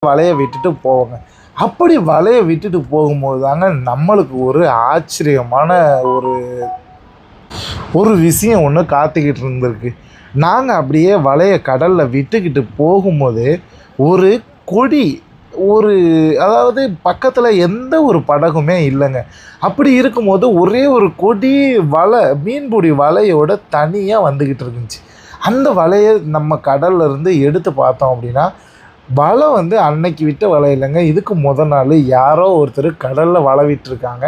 வலையை விட்டுட்டு போவோங்க. அப்படி வலையை விட்டுட்டு போகும்போது தாங்க நம்மளுக்கு ஒரு ஆச்சரியமான ஒரு ஒரு விஷயம் ஒன்று காத்துக்கிட்டு இருந்திருக்கு. நாங்கள் அப்படியே வலையை கடலில் விட்டுக்கிட்டு போகும்போது ஒரு கொடி, ஒரு அதாவது பக்கத்தில் எந்த ஒரு படகுமே இல்லைங்க. அப்படி இருக்கும்போது ஒரே ஒரு கொடி வலை, மீன்பிடி வலையோட தனியாக வந்துக்கிட்டு இருந்துச்சு. அந்த வலையை நம்ம கடல்ல இருந்து எடுத்து பார்த்தோம் அப்படின்னா, வலை வந்து அன்னைக்கு விட்ட வலை இல்லைங்க. இதுக்கு நாள் யாரோ ஒருத்தர் கடலில் வலை விட்டுருக்காங்க.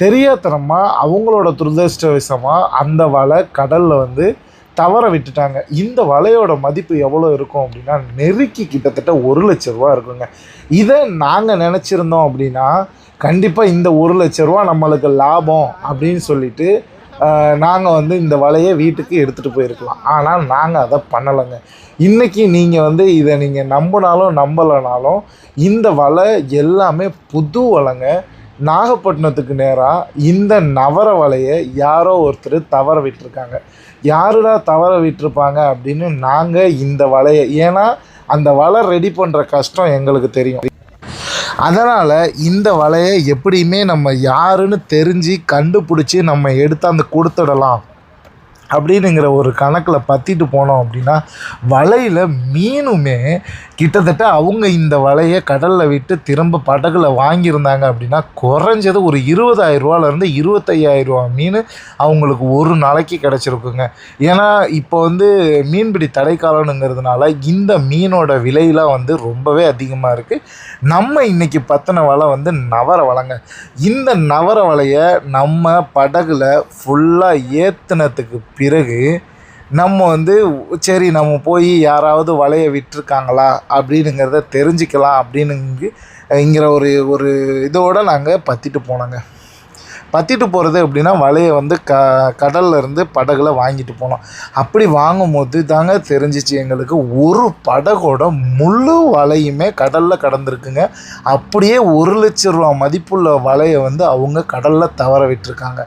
தெரியாத்தனமா அவங்களோட துரதிர்ஷ்டவசமாக அந்த வலை கடலில் வந்து தவற விட்டுட்டாங்க. இந்த வலையோட மதிப்பு எவ்வளோ இருக்கும் அப்படின்னா, நெருக்கி கிட்டத்தட்ட ரூ. 1,00,000 இருக்குங்க. இதை நாங்கள் நினச்சிருந்தோம் அப்படின்னா, கண்டிப்பாக இந்த ரூ. 1,00,000 நம்மளுக்கு லாபம் அப்படின்னு சொல்லிட்டு நாங்கள் வந்து இந்த வலையை வீட்டுக்கு எடுத்துகிட்டு போயிருக்கலாம். ஆனால் நாங்கள் அதை பண்ணலைங்க. இன்றைக்கி நீங்கள் வந்து இதை நீங்கள் நம்பினாலும் நம்பலைனாலும் இந்த வலை எல்லாமே புது வலைங்க. நாகப்பட்டினத்துக்கு நேராக இந்த நவர வலையை யாரோ ஒருத்தர் தவற விட்டுருக்காங்க. யாருடா தவற விட்டுருப்பாங்க அப்படின்னு நாங்கள் இந்த வலையை, ஏன்னா அந்த வலை ரெடி பண்ணுற கஷ்டம் எங்களுக்கு தெரியும். அதனால் இந்த வலையை எப்படியுமே நம்ம யாருன்னு தெரிஞ்சு கண்டுபிடிச்சி நம்ம எடுத்தாந்து கொடுத்துடலாம் அப்படின்னுங்கிற ஒரு கணக்கில் பற்றிட்டு போனோம் அப்படின்னா, வலையில் மீனுமே கிட்டத்தட்ட அவங்க இந்த வலையை கடலில் விட்டு திரும்ப படகுல வாங்கியிருந்தாங்க அப்படின்னா, குறைஞ்சது ஒரு ரூ. 20,000 ரூ. 25,000 மீன் அவங்களுக்கு ஒரு நாளைக்கு கிடச்சிருக்குங்க. ஏன்னா இப்போ வந்து மீன்பிடி தடைக்காலங்கிறதுனால இந்த மீனோட விலையெல்லாம் வந்து ரொம்பவே அதிகமாக இருக்குது. நம்ம இன்றைக்கி பற்றின வலை வந்து நவர வலைங்க. இந்த நவர வலையை நம்ம படகுல ஃபுல்லாக ஏற்றுனதுக்கு பிறகு நம்ம வந்து சரி நம்ம போய் யாராவது வலையை விட்டுருக்காங்களா அப்படின்னுங்கிறத தெரிஞ்சுக்கலாம் அப்படின்னுங்கிற ஒரு ஒரு இதோடு நாங்கள் பற்றிட்டு போனோங்க. பற்றிட்டு போகிறது அப்படின்னா, வலையை வந்து கடலில் இருந்து படகுல வாங்கிட்டு போனோம். அப்படி வாங்கும்போது தாங்க தெரிஞ்சிச்சு எங்களுக்கு, ஒரு படகோட முழு வலையுமே கடலில் கடந்திருக்குங்க. அப்படியே ரூ. 1,00,000 மதிப்புள்ள வலையை வந்து அவங்க கடலில் தவற விட்டுருக்காங்க.